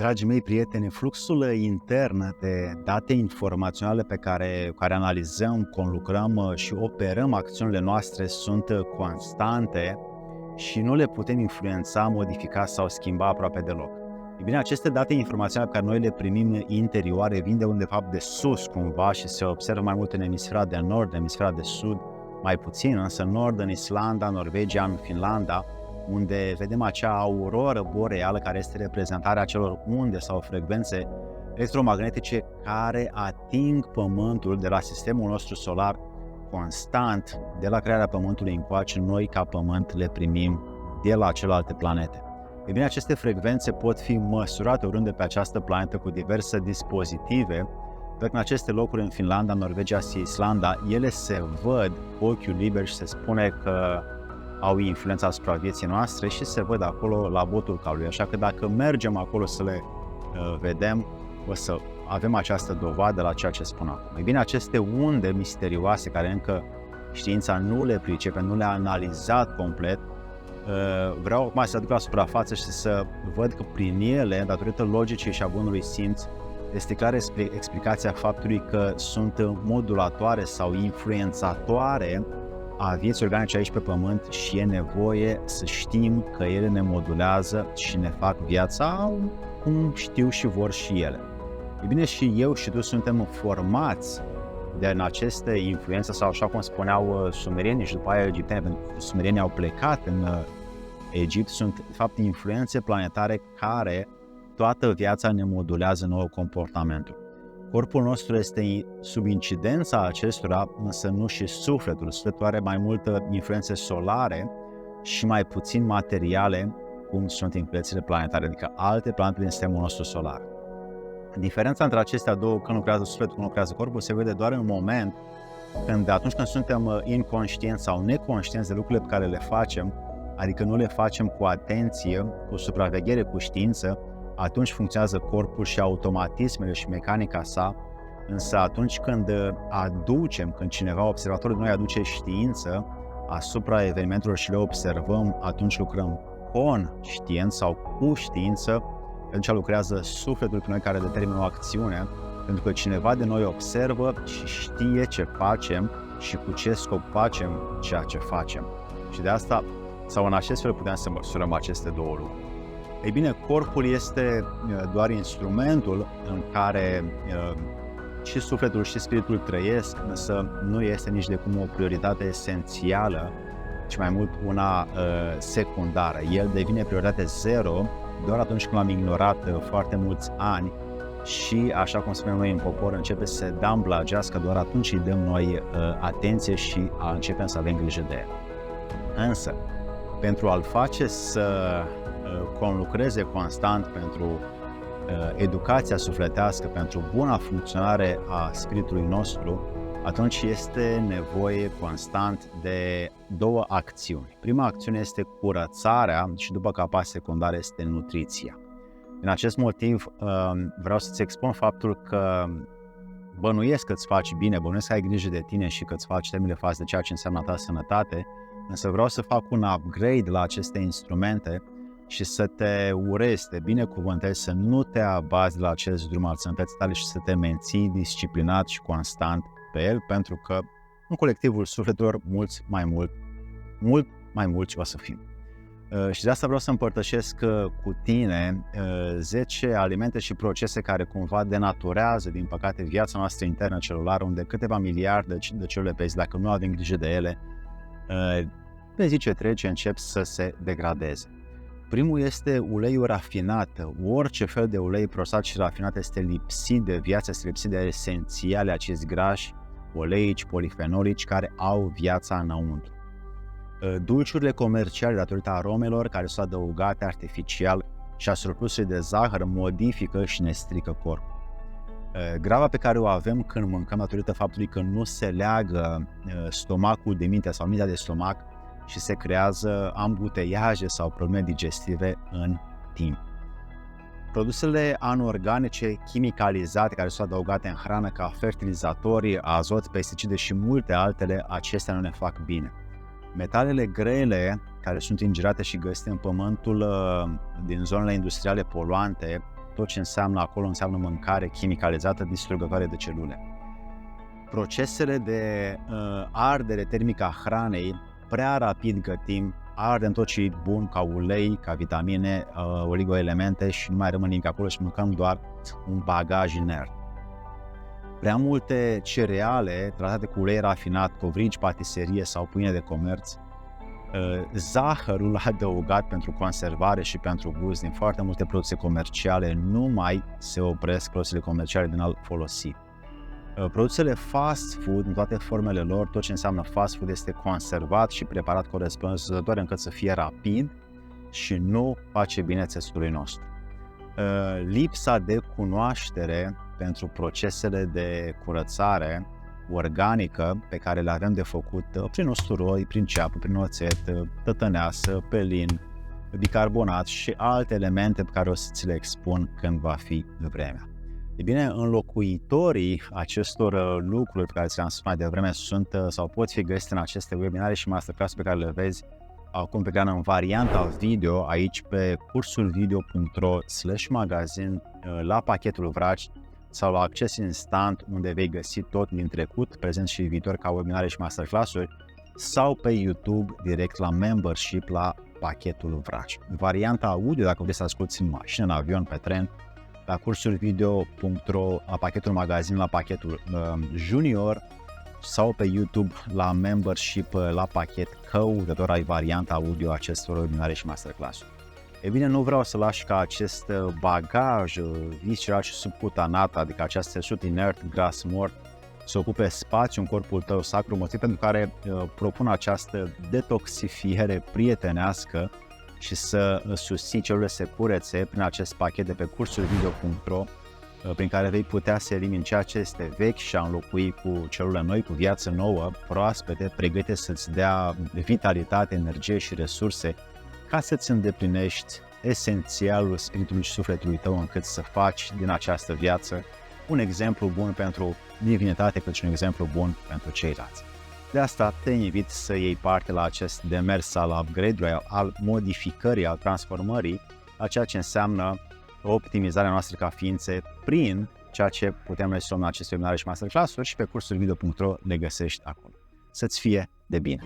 Dragii mei prieteni, fluxul intern de date informaționale pe care analizăm, conlucrăm și operăm acțiunile noastre sunt constante și nu le putem influența, modifica sau schimba aproape deloc. Ei bine, aceste date informaționale pe care noi le primim interioare vin de undeva de sus cumva și se observă mai mult în emisfera de nord, în emisfera de sud, mai puțin, însă în nord, în Islanda, Norvegia, în Finlanda, unde vedem acea auroră boreală care este reprezentarea acelor unde sau frecvențe electromagnetice care ating Pământul de la sistemul nostru solar constant. De la crearea Pământului încoace, noi ca Pământ le primim de la celelalte planete. Ei bine, aceste frecvențe pot fi măsurate oriunde pe această planetă cu diverse dispozitive, dar în aceste locuri, în Finlanda, Norvegia și Islanda, ele se văd cu ochiul liber și se spune că au influența asupra vieții noastre și se văd acolo la botul calului. Așa că dacă mergem acolo să le vedem, o să avem această dovadă la ceea ce spun acum. Ei bine, aceste unde misterioase care încă știința nu le pricepe, nu le-a analizat complet, vreau acum să aduc la suprafață și să văd că prin ele, datorită logicii și a bunului simț, este clară explicația faptului că sunt modulatoare sau influențatoare a vieții organice aici pe Pământ și e nevoie să știm că ele ne modulează și ne fac viața cum știu și vor și ele. E bine, și eu și tu suntem formați din aceste influențe sau așa cum spuneau sumerienii și după aia egipteni, pentru că sumerienii au plecat în Egipt, sunt de fapt influențe planetare care toată viața ne modulează nouă comportamentul. Corpul nostru este sub incidența acestora, însă nu și sufletul. Sufletul are mai multă influențe solare și mai puțin materiale, cum sunt influențele planetare, adică alte planete din sistemul nostru solar. Diferența între acestea două, când lucrează sufletul, când lucrează corpul, se vede doar în moment când, atunci când suntem inconștienți sau neconștienți de lucrurile pe care le facem, adică nu le facem cu atenție, cu supraveghere, cu știință, atunci funcționează corpul și automatismele și mecanica sa, însă atunci când când cineva, observatorul noi, aduce știință asupra evenimentelor și le observăm, atunci lucrăm conștient sau cu știință, atunci lucrează sufletul pe noi care determină o acțiune, pentru că cineva de noi observă și știe ce facem și cu ce scop facem ceea ce facem. Și de asta, sau în acest fel putem să măsurăm aceste două lucruri. Ei bine, corpul este doar instrumentul în care și sufletul și spiritul trăiesc, însă nu este nici de cum o prioritate esențială, ci mai mult una secundară. El devine prioritate zero doar atunci când l-am ignorat foarte mulți ani și, așa cum spunem noi în popor, începe să se damblagească, doar atunci îi dăm noi atenție și începem să avem grijă de el. Însă, pentru a-l face să conlucreze constant pentru educația sufletească, pentru buna funcționare a spiritului nostru, atunci este nevoie constant de două acțiuni. Prima acțiune este curățarea și după capa secundară este nutriția. Din acest motiv vreau să-ți expun faptul că bănuiesc că îți faci bine, bănuiesc că ai grijă de tine și că îți faci temele față de ceea ce înseamnă ta sănătate, însă vreau să fac un upgrade la aceste instrumente și să te urez, să te binecuvântezi, să nu te abazi de la acest drum al sănătății tale și să te menții disciplinat și constant pe el, pentru că în colectivul sufletelor mult mai mulți o să fim. Și de asta vreau să împărtășesc cu tine 10 alimente și procese care cumva denaturează, din păcate, viața noastră internă celulară, unde câteva miliarde de celule pe zi, dacă nu avem grijă de ele, pe zi ce trece încep să se degradeze. Primul este uleiul rafinat. Orice fel de ulei prostat și rafinat este lipsit de viață, este lipsit de esențiale acizi grași, oleici, polifenolici care au viața înăuntru. Dulciurile comerciale, datorită aromelor care sunt adăugate artificial și a surplusului de zahăr, modifică și ne strică corpul. Grava pe care o avem când mâncăm, datorită faptului că nu se leagă stomacul de minte sau mintea de stomac și se creează ambuteiaje sau probleme digestive în timp. Produsele anorganice chimicalizate care sunt adăugate în hrană ca fertilizatori, azot, pesticide și multe altele, acestea nu ne fac bine. Metalele grele care sunt ingerate și găsite în pământul din zonele industriale poluante tot ce înseamnă acolo înseamnă mâncare chimicalizată, distrugătoare de celule. Procesele de ardere termică a hranei, prea rapid gătim, ardem tot ce e bun ca ulei, ca vitamine, oligoelemente și nu mai rămâne nimic acolo și mâncăm doar un bagaj inert. Prea multe cereale tratate cu ulei rafinat, covrigi, patiserie sau pâine de comerț, zahărul adăugat pentru conservare și pentru gust din foarte multe produse comerciale nu mai se opresc, produsele comerciale din a folosi. Produsele fast food, în toate formele lor, tot ce înseamnă fast food este conservat și preparat corespunzător încât să fie rapid și nu face bine țesutului nostru. Lipsa de cunoaștere pentru procesele de curățare organică pe care le avem de făcut prin usturoi, prin ceapă, prin oțet, tătăneasă, pelin, bicarbonat și alte elemente pe care o să ți le expun când va fi vremea. E bine, înlocuitorii acestor lucruri pe care ți le-am spus mai devreme sunt sau pot fi găsite în aceste webinare și masterclass pe care le vezi acum pe ecran în varianta video aici pe cursulvideo.ro/magazin la pachetul Vraci sau la acces instant unde vei găsi tot din trecut, prezent și viitor ca webinare și masterclass-uri sau pe YouTube direct la membership la pachetul Vraci. Varianta audio, dacă vrei să asculti în mașină, în avion, pe tren, la cursulvideo.ro, la pachetul magazin, la pachetul junior sau pe YouTube la membership la pachet căutător ai varianta audio acestor webinare și masterclass-uri. E bine, nu vreau să lași ca acest bagaj visceral și subcutanat, adică acest țesut inert, gras mort, să ocupe spațiu în corpul tău sacru, motiv pentru care propun această detoxifiere prietenească și să susții celulele să se curețe prin acest pachet de pe cursulvideo.ro, prin care vei putea să elimini ceea ce este vechi și a înlocui cu celule noi, cu viață nouă, proaspete, pregătite să-ți dea vitalitate, energie și resurse ca să-ți îndeplinești esențialul spiritului și sufletului tău încât să faci din această viață un exemplu bun pentru divinitate, cât și un exemplu bun pentru ceilalți. De asta te invit să iei parte la acest demers al upgrade-ului, al modificării, al transformării, la ceea ce înseamnă optimizarea noastră ca ființe prin ceea ce putem noi să luăm în aceste webinare și masterclass-uri și pe cursulvideo.ro le găsești acolo. Să-ți fie de bine!